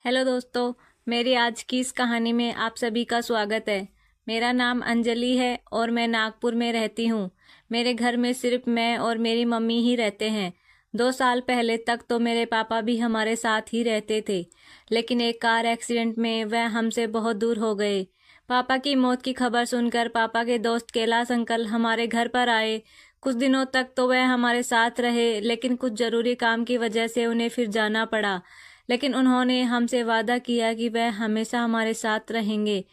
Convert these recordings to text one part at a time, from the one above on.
Hello दोस्तों, मेरी आज की इस कहानी में आप सभी का स्वागत है। मेरा नाम अंजलि है और मैं नागपुर में रहती हूँ। मेरे घर में सिर्फ मैं और मेरी मम्मी ही रहते हैं। 2 साल पहले तक तो मेरे पापा भी हमारे साथ ही रहते थे, लेकिन एक कार एक्सीडेंट में वह हमसे बहुत दूर हो गए। पापा की मौत की खबर सुनकर पापा के दोस्त कैलाश अंकल हमारे घर पर आए। कुछ दिनों तक तो वह हमारे साथ रहे, लेकिन कुछ जरूरी काम की वजह से उन्हें फिर जाना पड़ा। लेकिन उन्होंने हमसे वादा किया कि वह हमेशा हमारे साथ रहेंगे।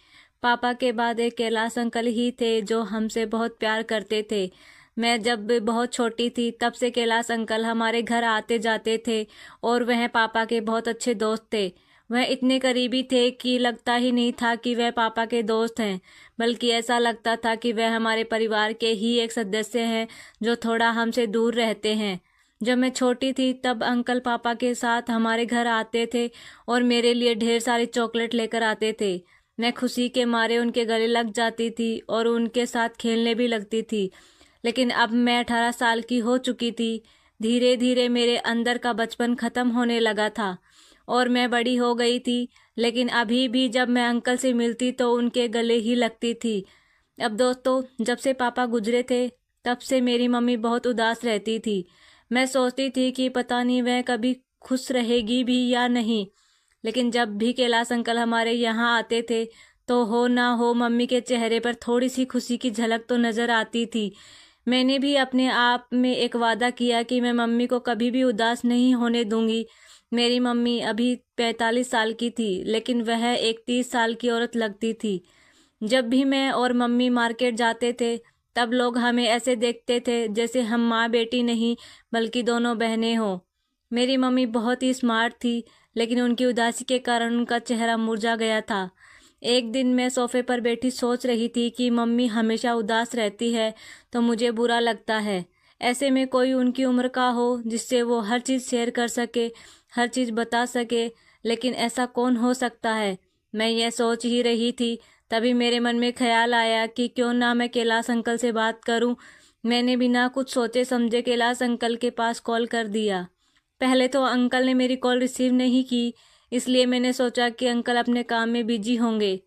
पापा के बाद एक कैलाश अंकल ही थे जो हमसे बहुत प्यार करते थे। मैं जब बहुत छोटी थी तब से कैलाश अंकल हमारे घर आते जाते थे और वह पापा के बहुत अच्छे दोस्त थे। वह इतने करीबी थे कि लगता ही नहीं था कि वह पापा के दोस्त हैं, बल्कि ऐसा लगता था कि वह हमारे परिवार के ही एक सदस्य हैं जो थोड़ा हमसे दूर रहते हैं। जब मैं छोटी थी तब अंकल पापा के साथ हमारे घर आते थे और मेरे लिए ढेर सारी चॉकलेट लेकर आते थे। मैं खुशी के मारे उनके गले लग जाती थी और उनके साथ खेलने भी लगती थी। लेकिन अब मैं 18 साल की हो चुकी थी। धीरे धीरे मेरे अंदर का बचपन खत्म होने लगा था और मैं बड़ी हो गई थी। लेकिन अभी भी जब मैं अंकल से मिलती तो उनके गले ही लगती थी। अब दोस्तों, जब से पापा गुजरे थे तब से मेरी मम्मी बहुत उदास रहती थी। मैं सोचती थी कि पता नहीं वह कभी खुश रहेगी भी या नहीं। लेकिन जब भी कैलाश अंकल हमारे यहाँ आते थे तो हो ना हो मम्मी के चेहरे पर थोड़ी सी खुशी की झलक तो नजर आती थी। मैंने भी अपने आप में एक वादा किया कि मैं मम्मी को कभी भी उदास नहीं होने दूंगी। मेरी मम्मी अभी 45 साल की थी, लेकिन वह एक 30 साल की औरत लगती थी। जब भी मैं और मम्मी मार्केट जाते थे तब लोग हमें ऐसे देखते थे जैसे हम माँ बेटी नहीं बल्कि दोनों बहनें हों। मेरी मम्मी बहुत ही स्मार्ट थी, लेकिन उनकी उदासी के कारण उनका चेहरा मुरझा गया था। एक दिन मैं सोफे पर बैठी सोच रही थी कि मम्मी हमेशा उदास रहती है तो मुझे बुरा लगता है। ऐसे में कोई उनकी उम्र का हो जिससे वो हर चीज़ शेयर कर सके, हर चीज़ बता सके, लेकिन ऐसा कौन हो सकता है। मैं ये सोच ही रही थी, तभी मेरे मन में ख्याल आया कि क्यों ना मैं कैलाश अंकल से बात करूं। मैंने बिना कुछ सोचे समझे कैलाश अंकल के पास कॉल कर दिया। पहले तो अंकल ने मेरी कॉल रिसीव नहीं की, इसलिए मैंने सोचा कि अंकल अपने काम में बिजी होंगे।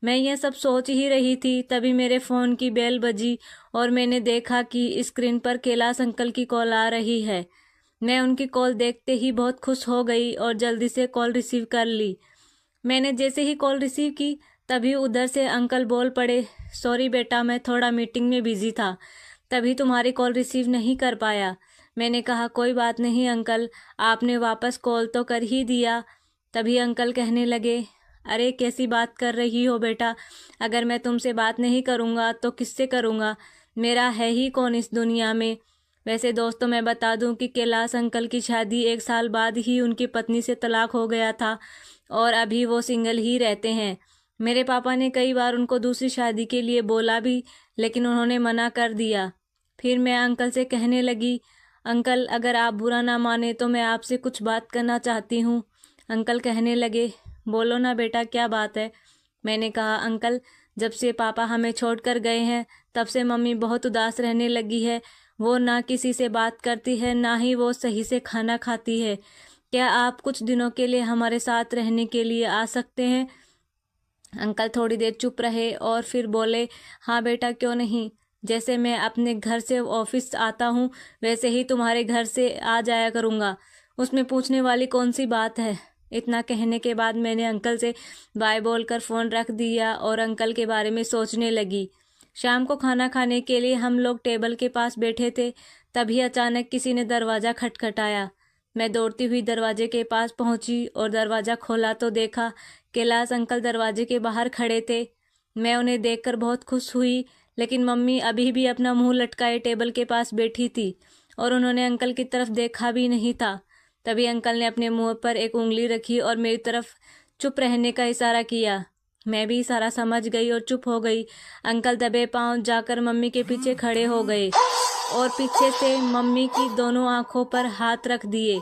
मैं ये सब सोच ही रही थी, तभी मेरे फ़ोन की बेल बजी और मैंने देखा कि स्क्रीन पर कैलाश अंकल की कॉल आ रही है। मैं उनकी कॉल देखते ही बहुत खुश हो गई और जल्दी से कॉल रिसीव कर ली। मैंने जैसे ही कॉल रिसीव की तभी उधर से अंकल बोल पड़े, सॉरी बेटा, मैं थोड़ा मीटिंग में बिजी था, तभी तुम्हारी कॉल रिसीव नहीं कर पाया। मैंने कहा कोई बात नहीं अंकल, आपने वापस कॉल तो कर ही दिया। तभी अंकल कहने लगे, अरे कैसी बात कर रही हो बेटा, अगर मैं तुमसे बात नहीं करूँगा तो किससे करूँगा, मेरा है ही कौन इस दुनिया में। वैसे दोस्तों, मैं बता दूं कि कैलाश अंकल की शादी 1 साल बाद ही उनकी पत्नी से तलाक हो गया था और अभी वो सिंगल ही रहते हैं। मेरे पापा ने कई बार उनको दूसरी शादी के लिए बोला भी, लेकिन उन्होंने मना कर दिया। फिर मैं अंकल से कहने लगी, अंकल अगर आप बुरा ना माने तो मैं आपसे कुछ बात करना चाहती हूँ। अंकल कहने लगे, बोलो ना बेटा, क्या बात है। मैंने कहा, अंकल जब से पापा हमें छोड़कर गए हैं तब से मम्मी बहुत उदास रहने लगी है। वो ना किसी से बात करती है, ना ही वो सही से खाना खाती है। क्या आप कुछ दिनों के लिए हमारे साथ रहने के लिए आ सकते हैं। अंकल थोड़ी देर चुप रहे और फिर बोले, हाँ बेटा, क्यों नहीं। जैसे मैं अपने घर से ऑफिस आता हूँ वैसे ही तुम्हारे घर से आ जाया करूँगा, उसमें पूछने वाली कौन सी बात है। इतना कहने के बाद मैंने अंकल से बाय बोलकर फ़ोन रख दिया और अंकल के बारे में सोचने लगी। शाम को खाना खाने के लिए हम लोग टेबल के पास बैठे थे, तभी अचानक किसी ने दरवाज़ा खटखटाया। मैं दौड़ती हुई दरवाजे के पास पहुंची और दरवाज़ा खोला तो देखा कैलाश अंकल दरवाजे के बाहर खड़े थे। मैं उन्हें देखकर बहुत खुश हुई, लेकिन मम्मी अभी भी अपना मुंह लटकाए टेबल के पास बैठी थी और उन्होंने अंकल की तरफ देखा भी नहीं था। तभी अंकल ने अपने मुंह पर एक उंगली रखी और मेरी तरफ चुप रहने का इशारा किया। मैं भी इशारा समझ गई और चुप हो गई। अंकल दबे पांव जाकर मम्मी के पीछे खड़े हो गए और पीछे से मम्मी की दोनों आंखों पर हाथ रख दिए।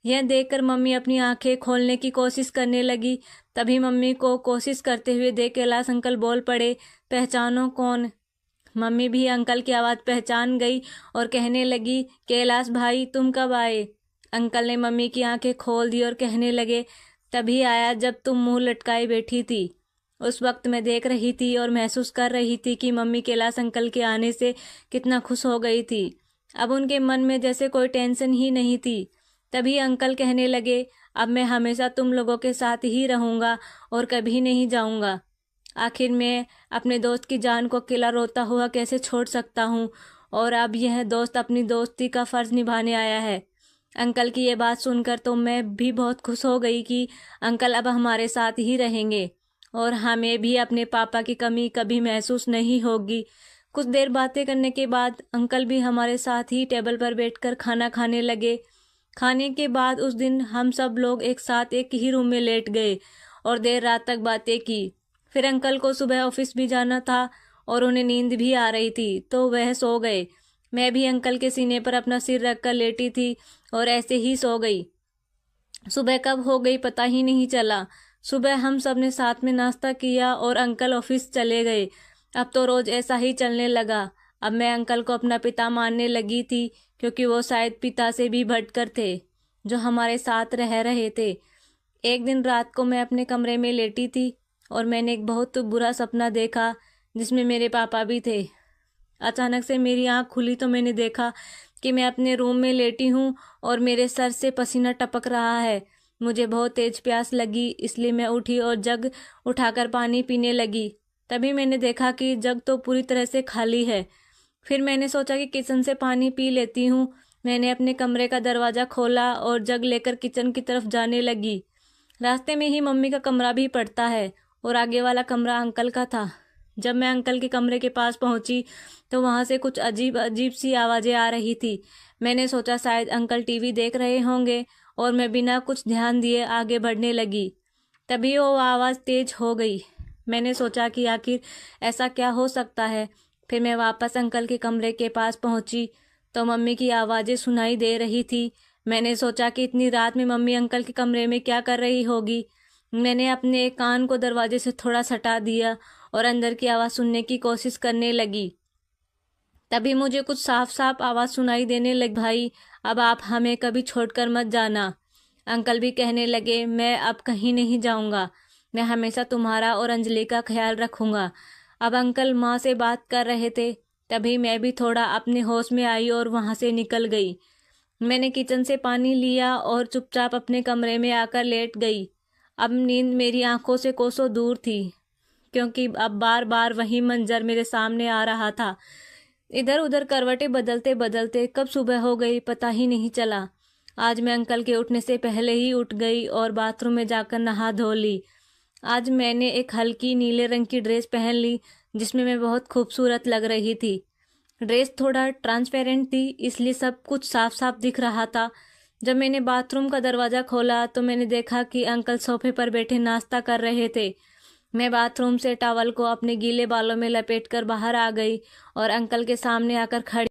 यह देखकर मम्मी अपनी आंखें खोलने की कोशिश करने लगी। तभी मम्मी को कोशिश करते हुए देख कैलाश अंकल बोल पड़े, पहचानो कौन। मम्मी भी अंकल की आवाज़ पहचान गई और कहने लगी, कैलाश भाई तुम कब आए। अंकल ने मम्मी की आंखें खोल दी और कहने लगे, तभी आया जब तुम मुंह लटकाए बैठी थी। उस वक्त मैं देख रही थी और महसूस कर रही थी कि मम्मी कैलाश अंकल के आने से कितना खुश हो गई थी। अब उनके मन में जैसे कोई टेंशन ही नहीं थी। तभी अंकल कहने लगे, अब मैं हमेशा तुम लोगों के साथ ही रहूँगा और कभी नहीं जाऊँगा। आखिर मैं अपने दोस्त की जान को अकेला रोता हुआ कैसे छोड़ सकता हूँ, और अब यह दोस्त अपनी दोस्ती का फ़र्ज़ निभाने आया है। अंकल की ये बात सुनकर तो मैं भी बहुत खुश हो गई कि अंकल अब हमारे साथ ही रहेंगे और हमें भी अपने पापा की कमी कभी महसूस नहीं होगी। कुछ देर बातें करने के बाद अंकल भी हमारे साथ ही टेबल पर बैठकर खाना खाने लगे। खाने के बाद उस दिन हम सब लोग एक साथ एक ही रूम में लेट गए और देर रात तक बातें की। फिर अंकल को सुबह ऑफिस भी जाना था और उन्हें नींद भी आ रही थी, तो वह सो गए। मैं भी अंकल के सीने पर अपना सिर रखकर लेटी थी और ऐसे ही सो गई। सुबह कब हो गई पता ही नहीं चला। सुबह हम सब ने साथ में नाश्ता किया और अंकल ऑफिस चले गए। अब तो रोज ऐसा ही चलने लगा। अब मैं अंकल को अपना पिता मानने लगी थी, क्योंकि वो शायद पिता से भी बढ़कर थे, जो हमारे साथ रह रहे थे। एक दिन रात को मैं अपने कमरे में लेटी थी और मैंने एक बहुत बुरा सपना देखा, जिसमें मेरे पापा भी थे। अचानक से मेरी आंख खुली तो मैंने देखा कि मैं अपने रूम में लेटी हूँ और मेरे सर से पसीना टपक रहा है। मुझे बहुत तेज प्यास लगी, इसलिए मैं उठी और जग उठाकर पानी पीने लगी। तभी मैंने देखा कि जग तो पूरी तरह से खाली है। फिर मैंने सोचा कि किचन से पानी पी लेती हूँ। मैंने अपने कमरे का दरवाज़ा खोला और जग लेकर किचन की तरफ जाने लगी। रास्ते में ही मम्मी का कमरा भी पड़ता है और आगे वाला कमरा अंकल का था। जब मैं अंकल के कमरे के पास पहुंची तो वहां से कुछ अजीब अजीब सी आवाज़ें आ रही थी। मैंने सोचा शायद अंकल टीवी देख रहे होंगे और मैं बिना कुछ ध्यान दिए आगे बढ़ने लगी। तभी वो आवाज़ तेज हो गई। मैंने सोचा कि आखिर ऐसा क्या हो सकता है। फिर मैं वापस अंकल के कमरे के पास पहुंची तो मम्मी की आवाज़ें सुनाई दे रही थी। मैंने सोचा कि इतनी रात में मम्मी अंकल के कमरे में क्या कर रही होगी। मैंने अपने एक कान को दरवाजे से थोड़ा सटा दिया और अंदर की आवाज़ सुनने की कोशिश करने लगी। तभी मुझे कुछ साफ साफ आवाज़ सुनाई देने लगी, भाई अब आप हमें कभी छोड़कर मत जाना। अंकल भी कहने लगे, मैं अब कहीं नहीं जाऊंगा, मैं हमेशा तुम्हारा और अंजलि का ख्याल रखूंगा। अब अंकल माँ से बात कर रहे थे। तभी मैं भी थोड़ा अपने होश में आई और वहाँ से निकल गई। मैंने किचन से पानी लिया और चुपचाप अपने कमरे में आकर लेट गई। अब नींद मेरी आंखों से कोसों दूर थी, क्योंकि अब बार बार वही मंजर मेरे सामने आ रहा था। इधर उधर करवटें बदलते बदलते कब सुबह हो गई पता ही नहीं चला। आज मैं अंकल के उठने से पहले ही उठ गई और बाथरूम में जाकर नहा धो ली। आज मैंने एक हल्की नीले रंग की ड्रेस पहन ली, जिसमें मैं बहुत खूबसूरत लग रही थी। ड्रेस थोड़ा ट्रांसपेरेंट थी, इसलिए सब कुछ साफ साफ दिख रहा था। जब मैंने बाथरूम का दरवाज़ा खोला तो मैंने देखा कि अंकल सोफे पर बैठे नाश्ता कर रहे थे। मैं बाथरूम से टॉवल को अपने गीले बालों में लपेटकर बाहर आ गई और अंकल के सामने आकर खड़ी